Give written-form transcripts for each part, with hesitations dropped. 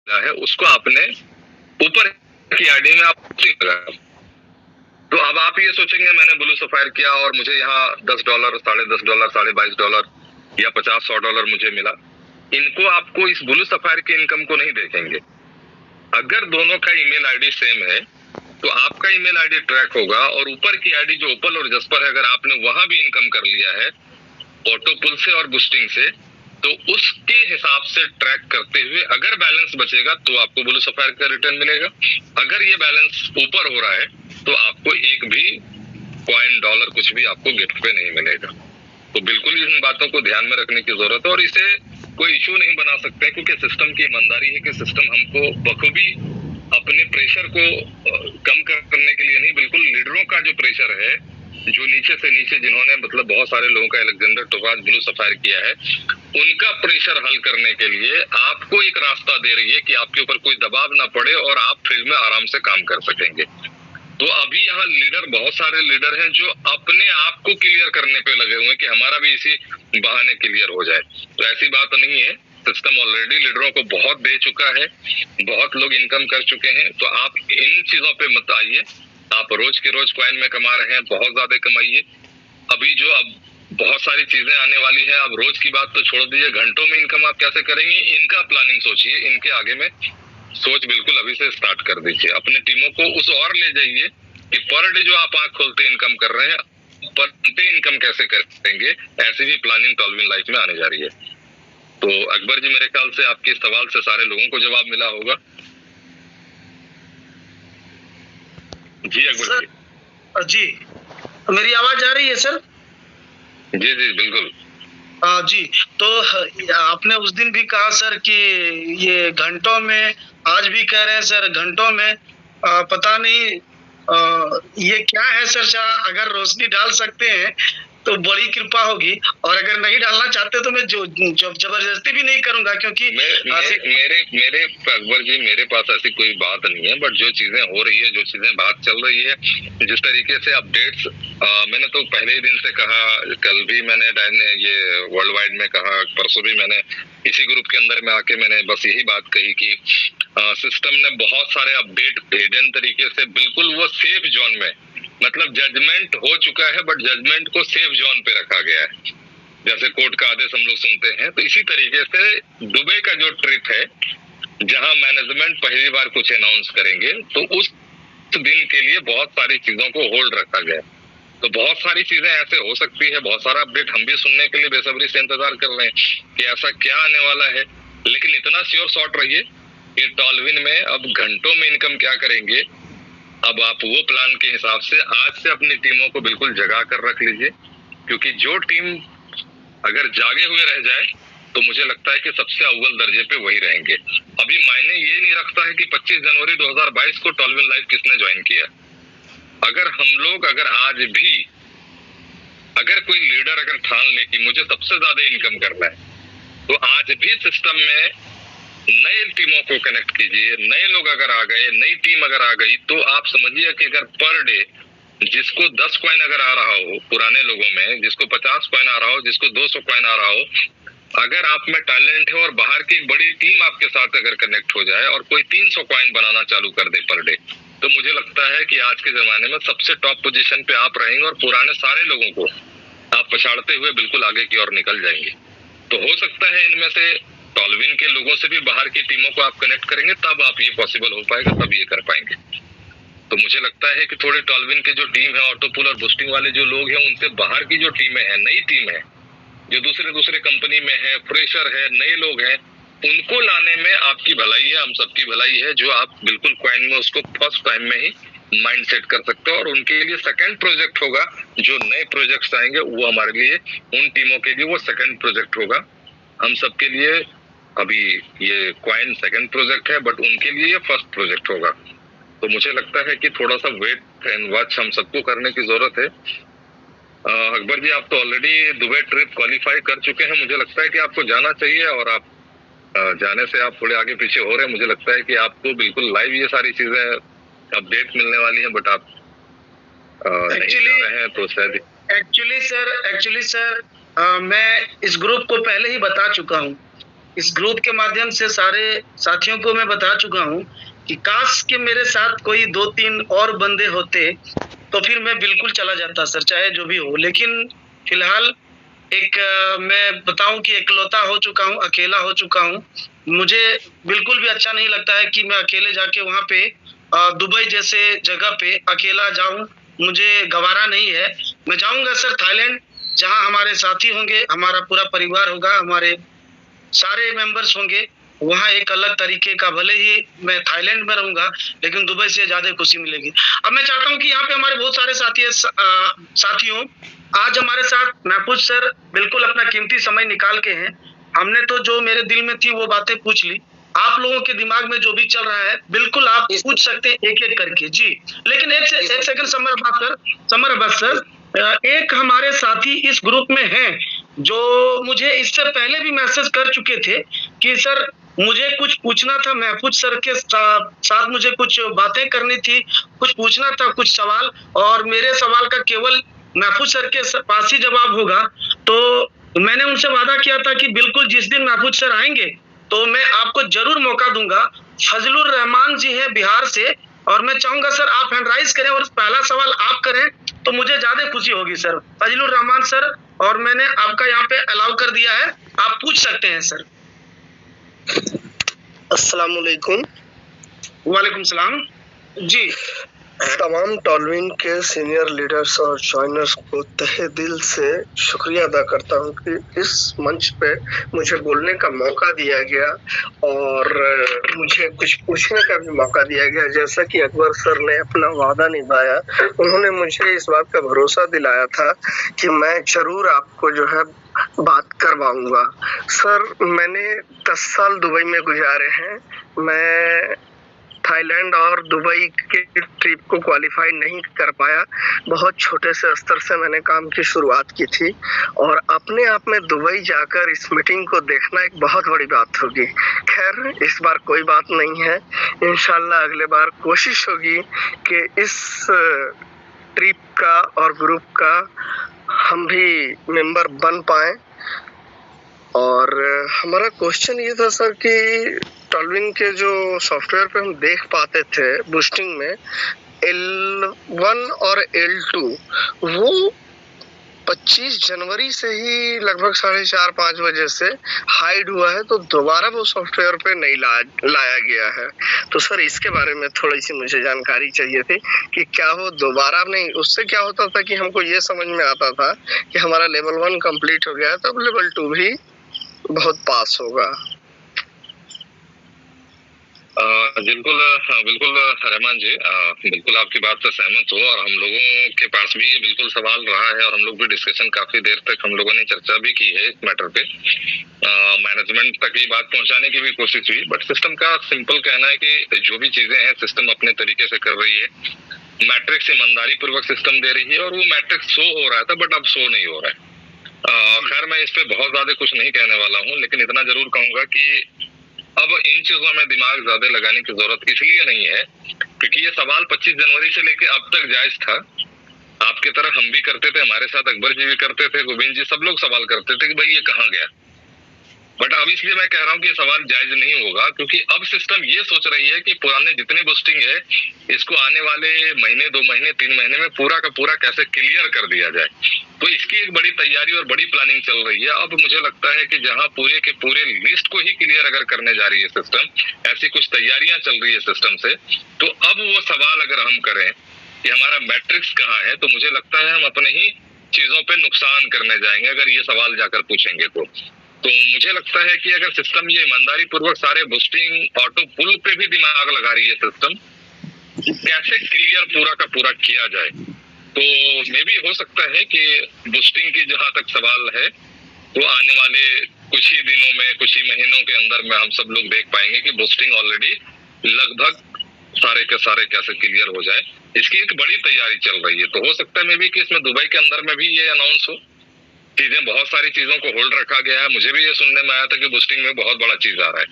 है उसको आपने ऊपर की आईडी में आप लगा। तो अब आप ये सोचेंगे मैंने ब्लू सफायर किया और मुझे यहाँ $10, $10.5, $22 या $50-100 मुझे मिला। इनको आपको इस ब्लू सफायर के इनकम को नहीं देखेंगे। अगर दोनों का ईमेल आईडी सेम है तो आपका ईमेल आईडी ट्रैक होगा और ऊपर की आईडी जो ओपल और जस्पर है अगर आपने वहां भी इनकम कर लिया है ऑटो पुल से और बूस्टिंग से तो उसके हिसाब से ट्रैक करते हुए अगर बैलेंस बचेगा तो आपको ब्लू सफायर का रिटर्न मिलेगा। अगर ये बैलेंस ऊपर हो रहा है तो आपको एक भी कॉइन डॉलर कुछ भी आपको गिफ्ट पे नहीं मिलेगा। तो बिल्कुल इन बातों को ध्यान में रखने की जरूरत है और इसे कोई इशू नहीं बना सकते क्योंकि सिस्टम की ईमानदारी है कि सिस्टम हमको बखूबी अपने प्रेशर को कम करने के लिए नहीं, बिल्कुल लीडरों का जो प्रेशर है जो नीचे से नीचे जिन्होंने मतलब बहुत सारे लोगों का अलेक्जेंडर टोपाज ब्लू सफायर किया है उनका प्रेशर हल करने के लिए आपको एक रास्ता दे रही है कि आपके ऊपर कोई दबाव ना पड़े और आप फील्ड में आराम से काम कर सकेंगे। तो अभी यहाँ लीडर बहुत सारे लीडर हैं जो अपने आप को क्लियर करने पे लगे हुए हैं कि हमारा भी इसी बहाने क्लियर हो जाए। तो ऐसी बात नहीं है, सिस्टम ऑलरेडी लीडरों को बहुत दे चुका है, बहुत लोग इनकम कर चुके हैं। तो आप इन चीजों पे मत आइए, आप रोज के रोज कॉइन में कमा रहे हैं, बहुत ज्यादा कमाइए। अभी जो अब बहुत सारी चीजें आने वाली है, अब रोज की बात तो छोड़ दीजिए, घंटों में इनकम आप कैसे करेंगे इनका प्लानिंग सोचिए, इनके आगे में सोच बिल्कुल अभी से स्टार्ट कर दीजिए। अपने टीमों को उस और ले जाइए कि पर डे जो आप आंख खोलते इनकम कर रहे हैं पर डे इनकम कैसे करेंगे, ऐसी भी प्लानिंग टॉलविन लाइफ में आने जा रही है। तो अकबर जी मेरे ख्याल से आपके सवाल से सारे लोगों को जवाब मिला होगा। जी अकबर जी, मेरी आवाज आ रही है सर? जी जी बिल्कुल। जी, तो आपने उस दिन भी कहा सर कि ये घंटों में, आज भी कह रहे हैं सर घंटों में, पता नहीं ये क्या है सर, अगर रोशनी डाल सकते हैं तो बड़ी कृपा होगी और अगर नहीं डालना चाहते तो मैं जो जबरदस्ती भी नहीं करूंगा क्योंकि मेरे अकबर जी मेरे पास ऐसी कोई बात नहीं है, बट जो चीजें हो रही है, जो चीजें बात चल रही है, जिस तरीके से अपडेट्स मैंने तो पहले ही दिन से कहा, कल भी मैंने ये वर्ल्ड वाइड में कहा, परसों भी मैंने इसी ग्रुप के अंदर में आके मैंने बस यही बात कही कि सिस्टम ने बहुत सारे अपडेट हिडन तरीके से बिल्कुल वो सेफ जोन में, मतलब जजमेंट हो चुका है बट जजमेंट को सेफ जोन पे रखा गया है, जैसे कोर्ट का आदेश हम लोग सुनते हैं। तो इसी तरीके से दुबई का जो ट्रिप है जहां मैनेजमेंट पहली बार कुछ अनाउंस करेंगे तो उस दिन के लिए बहुत सारी चीजों को होल्ड रखा गया। तो बहुत सारी चीजें ऐसे हो सकती है, बहुत सारा अपडेट हम भी सुनने के लिए बेसब्री से इंतजार कर रहे हैं कि ऐसा क्या आने वाला है। लेकिन इतना श्योर शॉट रहिए कि टॉलविन में अब घंटों में इनकम क्या करेंगे, अब आप वो प्लान के हिसाब से आज से अपनी टीमों को बिल्कुल जगा कर रख लीजिए, क्योंकि जो टीम अगर जागे हुए रह जाए तो मुझे लगता है कि सबसे अव्वल दर्जे पे वही रहेंगे। अभी मायने ये नहीं रखता है कि 25 जनवरी 2022 को टॉलविन लाइव किसने ज्वाइन किया। अगर हम लोग आज भी अगर कोई लीडर अगर ठान ले कि मुझे सबसे ज्यादा इनकम करना है, तो आज भी सिस्टम में नए टीमों को कनेक्ट कीजिए। नए लोग अगर आ गए, नई टीम अगर आ गई, तो आप समझिए कि अगर पर डे जिसको 10 कॉइन अगर आ रहा हो, पुराने लोगों में जिसको 50 कॉइन आ रहा हो, जिसको 200 कॉइन आ रहा हो, अगर आप में टैलेंट है और बाहर की एक बड़ी टीम आपके साथ अगर कनेक्ट हो जाए और कोई 300 कॉइन बनाना चालू कर दे पर डे, तो मुझे लगता है कि आज के जमाने में सबसे टॉप पोजीशन पे आप रहेंगे और पुराने सारे लोगों को आप पछाड़ते हुए बिल्कुल आगे की ओर निकल जाएंगे। तो हो सकता है इनमें से टॉलविन के लोगों से भी बाहर की टीमों को आप कनेक्ट करेंगे, तब आप ये पॉसिबल हो पाएगा, तब ये कर पाएंगे। तो मुझे लगता है कि थोड़े टॉलविन के जो टीम है, ऑटोपुल और बूस्टिंग वाले जो लोग हैं, उनसे बाहर की जो टीमें हैं, नई टीम है जो दूसरे कंपनी में है, फ्रेशर है, नए लोग हैं, उनको लाने में आपकी भलाई है, हम सबकी भलाई है, जो आप बिल्कुल कॉइन में उसको फर्स्ट टाइम में ही माइंड सेट कर सकते हो। और उनके लिए सेकंड प्रोजेक्ट होगा, जो नए प्रोजेक्ट्स आएंगे वो हमारे लिए, उन टीमों के लिए वो सेकंड प्रोजेक्ट होगा। हम सबके लिए अभी ये कॉइन सेकंड प्रोजेक्ट है, बट उनके लिए ये फर्स्ट प्रोजेक्ट होगा। तो मुझे लगता है कि थोड़ा सा वेट एंड वॉच हम सबको करने की जरूरत है। अकबर जी, आप तो ऑलरेडी दुबई ट्रिप क्वालिफाई कर चुके हैं, मुझे लगता है कि आपको जाना चाहिए, और आप जाने से आप थोड़े आगे पीछे हो रहे हैं। मुझे लगता है कि आपको बिल्कुल लाइव ये सारी चीजें अपडेट मिलने वाली हैं, बट आप नहीं जा रहे हैं, तो शायद एक्चुअली सर मैं इस ग्रुप को पहले ही बता चुका हूँ इस ग्रुप के माध्यम से सारे साथियों को मैं बता चुका हूँ कि काश के मेरे साथ कोई 2-3 और बंदे होते तो फिर मैं बिल्कुल चला जाता सर, चाहे जो भी हो। लेकिन फिलहाल मैं बताऊं कि इकलौता हो चुका हूं, अकेला हो चुका हूं। मुझे बिल्कुल भी अच्छा नहीं लगता है कि मैं अकेले जाके वहां पे दुबई जैसे जगह पे अकेला जाऊं, मुझे गवारा नहीं है। मैं जाऊंगा सर थाईलैंड, जहां हमारे साथी होंगे, हमारा पूरा परिवार होगा, हमारे सारे मेंबर्स होंगे। वहाँ एक अलग तरीके का, भले ही मैं थाईलैंड में रहूंगा लेकिन दुबई से ज्यादा खुशी मिलेगी। अब मैं चाहता हूँ कि यहाँ पे हमारे बहुत सारे साथियों, आज हमारे साथ महफूज सर बिल्कुल अपना कीमती समय निकाल के हैं। हमने तो जो मेरे दिल में थी वो बातें पूछ ली। आप लोगों के दिमाग में जो भी चल रहा है बिल्कुल आप पूछ सकते हैं एक एक करके जी। लेकिन एक सेकंड समर अब्बास सर, एक हमारे साथी इस ग्रुप में हैं जो मुझे इससे पहले भी मैसेज कर चुके थे कि सर मुझे कुछ पूछना था, महफूज सर के साथ मुझे कुछ बातें करनी थी, कुछ पूछना था, कुछ सवाल, और मेरे सवाल का केवल महफूज सर के पास ही जवाब होगा। तो मैंने उनसे वादा किया था कि बिल्कुल जिस दिन महफूज सर आएंगे तो मैं आपको जरूर मौका दूंगा। फजलुर रहमान जी हैं बिहार से, और मैं चाहूंगा सर आप हैंड राइज करें और पहला सवाल आप करें तो मुझे ज्यादा खुशी होगी सर। फजलुर रहमान सर, और मैंने आपका यहाँ पे अलाउ कर दिया है, आप पूछ सकते हैं सर। अस्सलाम वालेकुम। वालेकुम सलाम जी। तमाम टॉलविन के सीनियर लीडर्स और ज्वाइनर्स को तहे दिल से शुक्रिया अदा करता हूं कि इस मंच पे मुझे बोलने का मौका दिया गया और मुझे कुछ पूछने का भी मौका दिया गया। जैसा कि अकबर सर ने अपना वादा निभाया, उन्होंने मुझे इस बात का भरोसा दिलाया था कि मैं जरूर आपको जो है बात करवाऊंगा। सर, मैंने 10 साल दुबई में गुजारे हैं। मैं थाईलैंड और दुबई के ट्रिप को क्वालिफाई नहीं कर पाया। बहुत छोटे से स्तर से मैंने काम की शुरुआत की थी और अपने आप में दुबई जाकर इस मीटिंग को देखना एक बहुत बड़ी बात होगी। खैर, इस बार कोई बात नहीं है, इंशाल्लाह अगले बार कोशिश होगी कि इस ट्रिप का और ग्रुप का हम भी मेंबर बन पाए। और हमारा क्वेश्चन ये था सर कि टॉलविन के जो सॉफ्टवेयर पे हम देख पाते थे बूस्टिंग में L1 और L2, वो 25 जनवरी से ही लगभग 4:30-5 बजे से हाइड हुआ है, तो दोबारा वो सॉफ्टवेयर पे नहीं लाया गया है। तो सर, इसके बारे में थोड़ी सी मुझे जानकारी चाहिए थी कि क्या वो दोबारा नहीं, उससे क्या होता था कि हमको ये समझ में आता था कि हमारा लेवल 1 कंप्लीट हो गया है, तब लेवल 2 भी बहुत पास होगा। बिल्कुल बिल्कुल रहमान जी, बिल्कुल आपकी बात से सहमत हूँ। और हम लोगों के पास भी ये बिल्कुल सवाल रहा है और हम लोग भी डिस्कशन काफी देर तक हम लोगों ने चर्चा भी की है इस मैटर पे। मैनेजमेंट तक ये बात पहुंचाने की भी कोशिश हुई, बट सिस्टम का सिंपल कहना है कि जो भी चीजें हैं सिस्टम अपने तरीके से कर रही है। मैट्रिक्स ईमानदारी पूर्वक सिस्टम दे रही है और वो मैट्रिक्स शो हो रहा था, बट अब शो नहीं हो रहा है। खैर, मैं इस पे बहुत ज्यादा कुछ नहीं कहने वाला हूँ, लेकिन इतना जरूर कहूंगा कि अब इन चीजों में दिमाग ज्यादा लगाने की जरूरत इसलिए नहीं है क्योंकि ये सवाल 25 जनवरी से लेके अब तक जायज था। आपके तरह हम भी करते थे, हमारे साथ अकबर जी भी करते थे, गोविंद जी, सब लोग सवाल करते थे कि भाई ये कहाँ गया। बट अब इसलिए मैं कह रहा हूँ कि सवाल जायज नहीं होगा क्योंकि अब सिस्टम ये सोच रही है कि पुराने जितने बूस्टिंग है इसको आने वाले महीने, 2 महीने, 3 महीने में पूरा का पूरा कैसे क्लियर कर दिया जाए। तो इसकी एक बड़ी तैयारी और बड़ी प्लानिंग चल रही है। अब मुझे लगता है कि जहां पूरे के पूरे लिस्ट को ही क्लियर अगर करने जा रही है सिस्टम, ऐसी कुछ तैयारियां चल रही है सिस्टम से, तो अब वो सवाल अगर हम करें कि हमारा मैट्रिक्स कहाँ है, तो मुझे लगता है हम अपने ही चीजों पे नुकसान करने जाएंगे अगर ये सवाल जाकर पूछेंगे। तो मुझे लगता है कि अगर सिस्टम ये ईमानदारी पूर्वक सारे बूस्टिंग ऑटो पुल पे भी दिमाग लगा रही है सिस्टम, कैसे क्लियर पूरा का पूरा किया जाए, तो मे भी हो सकता है कि बूस्टिंग की जहां तक सवाल है तो आने वाले कुछ ही दिनों में, कुछ ही महीनों के अंदर में हम सब लोग देख पाएंगे कि बूस्टिंग ऑलरेडी लगभग सारे के सारे कैसे क्लियर हो जाए। इसकी एक बड़ी तैयारी चल रही है। तो हो सकता है मे भी कि इसमें दुबई के अंदर में भी ये अनाउंस हो। चीजें, बहुत सारी चीजों को होल्ड रखा गया है। मुझे भी ये सुनने में आया था कि बूस्टिंग में बहुत बड़ा चीज आ रहा है,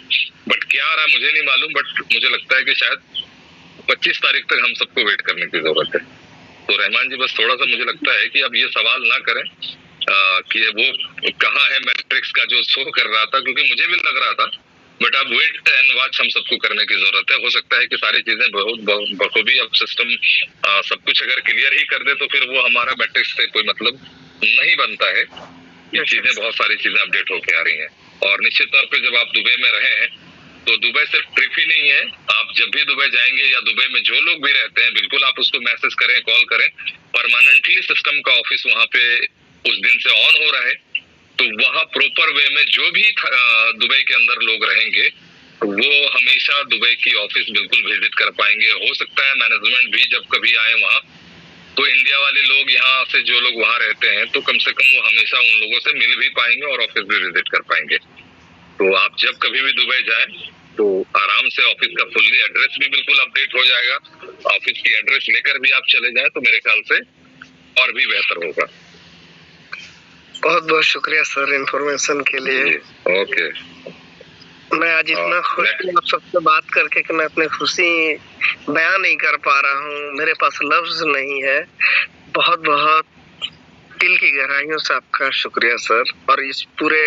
बट क्या आ रहा है मुझे नहीं मालूम। बट मुझे लगता है कि शायद 25 तारीख तक हम सबको वेट करने की जरूरत है। तो रहमान जी, बस थोड़ा सा मुझे लगता है कि अब ये सवाल ना करें, कि वो कहाँ है मैट्रिक्स का जो शो कर रहा था, क्योंकि मुझे भी लग रहा था, बट अब वेट एंड वॉच हम सबको करने की जरूरत है। हो सकता है कि सारी चीजें बहुत बखूबी अब सिस्टम सब कुछ अगर क्लियर ही कर दे तो फिर वो हमारा मैट्रिक्स से कोई मतलब नहीं बनता है। ये चीजें बहुत सारी चीजें अपडेट होके आ रही हैं, और निश्चित तौर पे जब आप दुबई में रहे हैं तो दुबई सिर्फ ट्रिप ही नहीं है। आप जब भी दुबई जाएंगे या दुबई में जो लोग भी रहते हैं, बिल्कुल आप उसको मैसेज करें, कॉल करें। परमानेंटली सिस्टम का ऑफिस वहाँ पे उस दिन से ऑन हो रहा है, तो वहाँ प्रॉपर वे में जो भी दुबई के अंदर लोग रहेंगे वो हमेशा दुबई की ऑफिस बिल्कुल विजिट कर पाएंगे। हो सकता है मैनेजमेंट भी जब कभी आए वहाँ तो इंडिया वाले लोग यहाँ से जो लोग वहाँ रहते हैं तो कम से कम वो हमेशा उन लोगों से मिल भी पाएंगे और ऑफिस भी विजिट कर पाएंगे। तो आप जब कभी भी दुबई जाएं तो आराम से ऑफिस का फुल्ली एड्रेस भी बिल्कुल अपडेट हो जाएगा। ऑफिस की एड्रेस लेकर भी आप चले जाएं तो मेरे ख्याल से और भी बेहतर होगा। बहुत बहुत शुक्रिया सर इन्फॉर्मेशन के लिए। ओके, मैं आज इतना खुश हूँ आप सबसे बात करके कि मैं अपनी खुशी बयान नहीं कर पा रहा हूँ, मेरे पास लफ्ज नहीं है। बहुत बहुत दिल की गहराइयों से आपका शुक्रिया सर, और इस पूरे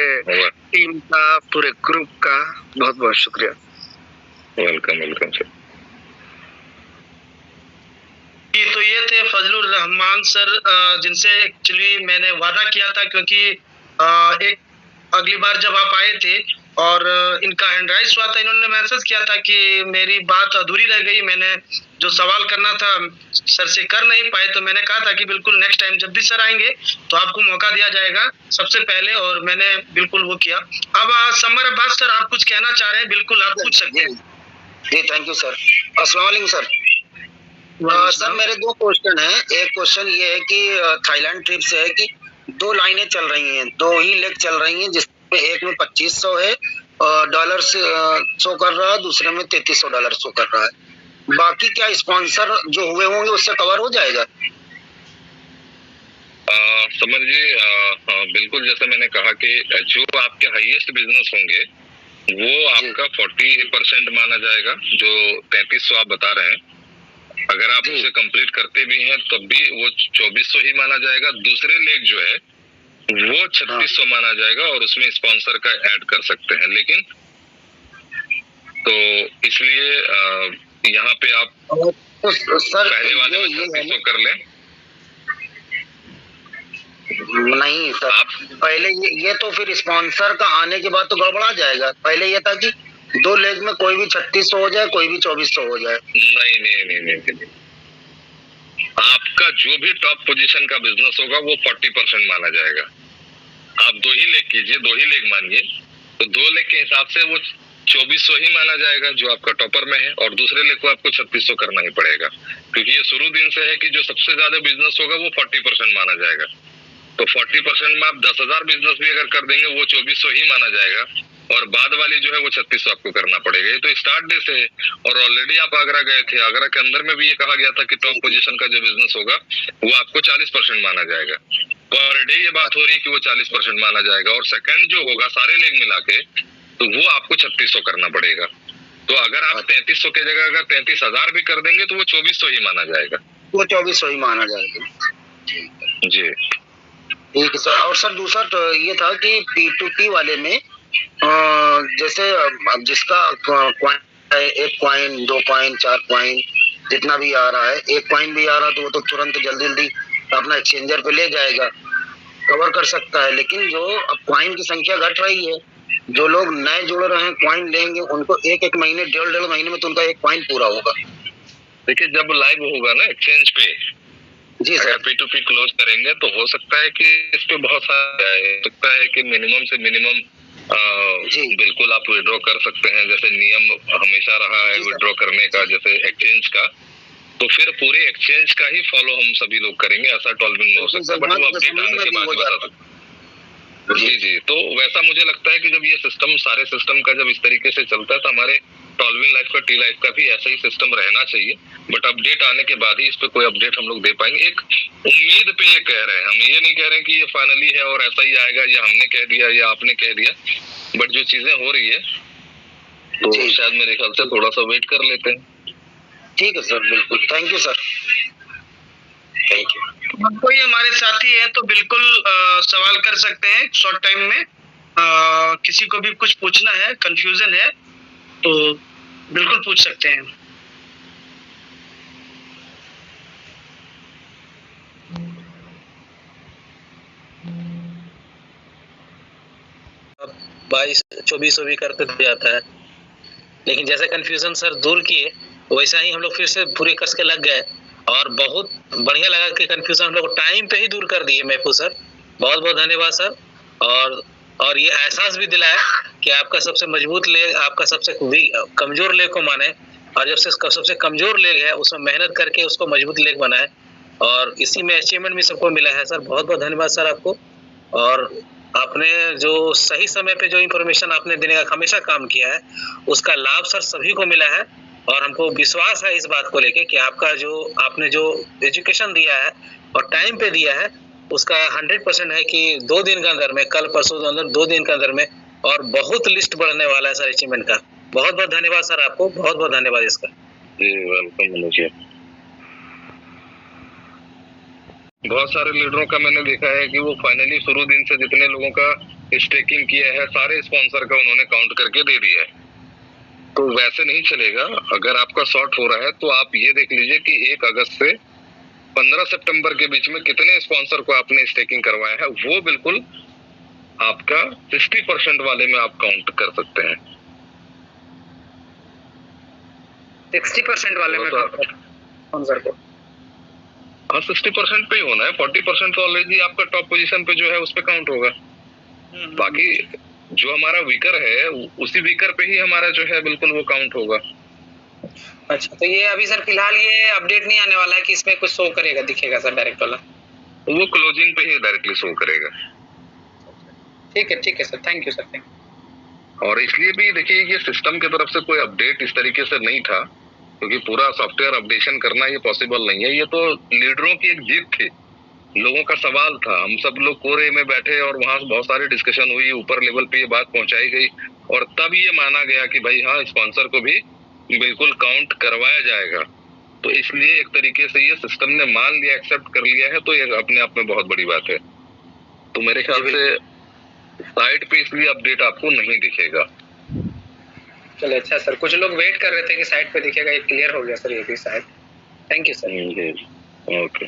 टीम का, पूरे ग्रुप का बहुत बहुत शुक्रिया। Welcome welcome sir. तो ये थे फजलुर रहमान सर, जिनसे एक्चुअली मैंने वादा किया था, क्योंकि एक अगली बार जब आप आए थे और इनका हैंड राइज हुआ था, इन्होंने मैसेज किया था कि मेरी बात अधूरी रह गई, मैंने जो सवाल करना था सर से कर नहीं पाए। तो मैंने कहा था कि बिल्कुल नेक्स्ट टाइम जब भी सर आएंगे तो आपको मौका दिया जाएगा सबसे पहले, और मैंने बिल्कुल वो किया। अब समर अब्बास सर, आप कुछ कहना चाह रहे हैं, बिल्कुल आप पूछ सकते हैं। जी थैंक यू सर। अस्सलाम वालेकुम सर। सर मेरे दो क्वेश्चन हैं। एक क्वेश्चन ये है कि थाईलैंड ट्रिप से है कि 2 लाइनें चल रही हैं, 2 ही लेग चल रही हैं, जिसमें एक में $2500 है डॉलर शो कर रहा है, दूसरे में $3300 शो कर रहा है। बाकी क्या स्पॉन्सर जो हुए होंगे उससे कवर हो जाएगा? समर जी, बिल्कुल जैसे मैंने कहा कि जो आपके हाईएस्ट बिजनेस होंगे वो आपका 40% माना जाएगा, जो 3300 आप बता रहे हैं। अगर आप उसे कंप्लीट करते भी हैं तब भी वो 2400 ही माना जाएगा। दूसरे लेग जो है वो 3600 माना जाएगा, और उसमें स्पॉन्सर का ऐड कर सकते हैं। लेकिन तो इसलिए यहाँ पे आप तो सर पहले वाले में 3600 कर लें। नहीं सर, आप पहले ये तो फिर स्पॉन्सर का आने के बाद तो गड़बड़ा जाएगा। पहले ये था कि 2 लेग में कोई भी 3600 हो जाए, कोई भी 2400 हो जाए। नहीं नहीं नहीं नहीं, नहीं। आपका जो भी टॉप पोजीशन का बिजनेस होगा वो 40% माना जाएगा। आप 2 ही लेग कीजिए, 2 ही लेग मानिए, तो 2 लेग के हिसाब से वो 2400 ही माना जाएगा जो आपका टॉपर में है, और दूसरे लेग को आपको 3600 करना ही पड़ेगा, क्योंकि ये शुरू दिन से है कि जो सबसे ज्यादा बिजनेस होगा वो 40% माना जाएगा। तो 40% में आप 10,000 बिजनेस भी अगर कर देंगे वो 2400 ही माना जाएगा, और बाद वाली जो है वो 3600 आपको करना पड़ेगा। ये तो स्टार्ट डे से है, और ऑलरेडी आप आगरा गए थे। आगरा के अंदर में भी ये कहा गया था कि टॉप पोजीशन का जो बिजनेस होगा वो आपको 40% माना जाएगा। पर डे ये बात हो रही है कि वो 40% माना जाएगा, और सेकंड जो होगा सारे लेग मिला के तो वो आपको 3600 करना पड़ेगा। तो अगर आप 3300 की जगह अगर 33,000 भी कर देंगे तो वो 2400 ही माना जाएगा। वो 2400 ही माना जाएगा। जी ठीक है सर। और सर दूसरा तो ये था कि P2P वाले में जैसे जिसका 1 कॉइन 2 कॉइन 4 कॉइन जितना भी आ रहा है, 1 कॉइन भी आ रहा तो वो तो तुरंत जल्दी जल्दी अपना एक्सचेंजर पे ले जाएगा, कवर कर सकता है। लेकिन जो अब कॉइन की संख्या घट रही है, जो लोग नए जुड़ रहे हैं कॉइन लेंगे उनको 1-1 महीने 1.5 महीने में तो उनका 1 कॉइन पूरा होगा। देखिए, जब लाइव होगा ना एक्सचेंज पे, जी सर, P2P क्लोज करेंगे तो हो सकता है कि इस पे बहुत सारा हो सकता है कि मिनिमम से मिनिमम बिल्कुल आप विड्रॉ कर सकते हैं। जैसे नियम हमेशा रहा है विड्रॉ करने का, जैसे एक्सचेंज का, तो फिर पूरे एक्सचेंज का ही फॉलो हम सभी लोग करेंगे। ऐसा टॉलविन में हो सकता है, बट वो अपडेट आने के बाद बता सकते हैं। जी जी, तो वैसा मुझे लगता है कि जब ये सिस्टम सारे सिस्टम का जब इस तरीके से चलता है तो हमारे टॉलविन लाइफ का टी लाइफ का भी ऐसा ही सिस्टम रहना चाहिए। बट अपडेट आने के बाद ही इस पे कोई अपडेट हम लोग दे पाएंगे। एक उम्मीद पे ये कह रहे हैं, हम ये नहीं कह रहे हैं कि ये फाइनली है और ऐसा ही आएगा, या हमने कह दिया या आपने कह दिया। बट जो चीजें हो रही है तो शायद मेरे ख्याल से थोड़ा सा वेट कर लेते हैं। ठीक है सर, बिल्कुल। Thank you sir, thank you. कोई हमारे साथी है तो बिल्कुल सवाल कर सकते हैं शॉर्ट टाइम में। किसी को भी कुछ पूछना है, कंफ्यूजन है तो बिल्कुल पूछ सकते हैं। अब 22-24 भी करते जाता है, लेकिन जैसे कंफ्यूजन सर दूर किए वैसा ही हम लोग फिर से पूरे कस के लग गए और बहुत बढ़िया लगा कि कंफ्यूजन हम लोग टाइम पे ही दूर कर दिए महफूज सर। बहुत बहुत धन्यवाद सर। और ये एहसास भी दिलाया कि आपका सबसे मजबूत लेग आपका सबसे कमजोर लेग को माने, और जब से सबसे कमजोर लेग है उसमें मेहनत करके उसको मजबूत लेग बनाए, और इसी में अचीवमेंट भी सबको मिला है सर। बहुत बहुत धन्यवाद सर आपको। और आपने जो सही समय पे जो इन्फॉर्मेशन आपने देने का हमेशा काम किया है उसका लाभ सर सभी को मिला है, और हमको विश्वास है इस बात को लेके कि आपने जो एजुकेशन दिया है और टाइम पे दिया है उसका 100% है कि 2 दिन के अंदर में, कल परसों के अंदर 2 दिन के अंदर में और बहुत लिस्ट बढ़ने वाला है सर अचीवमेंट का। बहुत बहुत धन्यवाद सर आपको, बहुत बहुत धन्यवाद इसका। जी वेलकम मनोज जी। बहुत सारे लीडरों का मैंने देखा है कि वो फाइनली शुरू दिन से जितने लोगों का स्टेकिंग किया है सारे स्पॉन्सर का उन्होंने काउंट करके दे दिया है। तो वैसे नहीं चलेगा। अगर आपका शॉर्ट हो रहा है तो आप ये देख लीजिए कि 1 अगस्त से 15 सितंबर के बीच में कितने स्पॉन्सर को आपने स्टेकिंग करवाया है, वो बिल्कुल आपका 60% वाले में आप काउंट कर सकते हैं। 60% वाले में स्पॉन्सर को, हाँ 60% पे ही होना है। 40% तो ऑलरेडी आपका टॉप पोजीशन पे जो है उस पे काउंट होगा। बाकी जो हमारा वीकर है उसी वीकर पे ही हमारा जो है बिल्कुल वो काउंट होगा। अच्छा, तो ये अभी सर फिलहाल ये अपडेट नहीं आने वाला है कि इसमें कुछ शो करेगा, दिखेगा सर डायरेक्ट वाला? वो क्लोजिंग पे ही डायरेक्टली शो करेगा। ठीक है sir, thank you sir, thank you. और इसलिए भी देखिए ये सिस्टम की तरफ से कोई अपडेट इस तरीके से नहीं था, क्योंकि पूरा सॉफ्टवेयर अपडेशन करना ये पॉसिबल नहीं है। ये तो लीडरों की एक जीत थी, लोगों का सवाल था। हम सब लोग कोरे में बैठे और वहां बहुत सारी डिस्कशन हुई, ऊपर लेवल पे ये बात पहुंचाई गई और तब ये माना गया कि भाई हाँ स्पॉन्सर को भी बिल्कुल काउंट करवाया जाएगा। तो इसलिए एक तरीके से ये सिस्टम ने मान लिया, एक्सेप्ट कर लिया है, तो ये अपने आप में बहुत बड़ी बात है। तो मेरे ख्याल से साइट पे इसलिए अपडेट आपको नहीं दिखेगा। चलिए अच्छा सर, कुछ लोग वेट कर रहे थे कि साइट पे दिखेगा, ये क्लियर हो गया सर ये भी शायद। Thank you sir. ओके।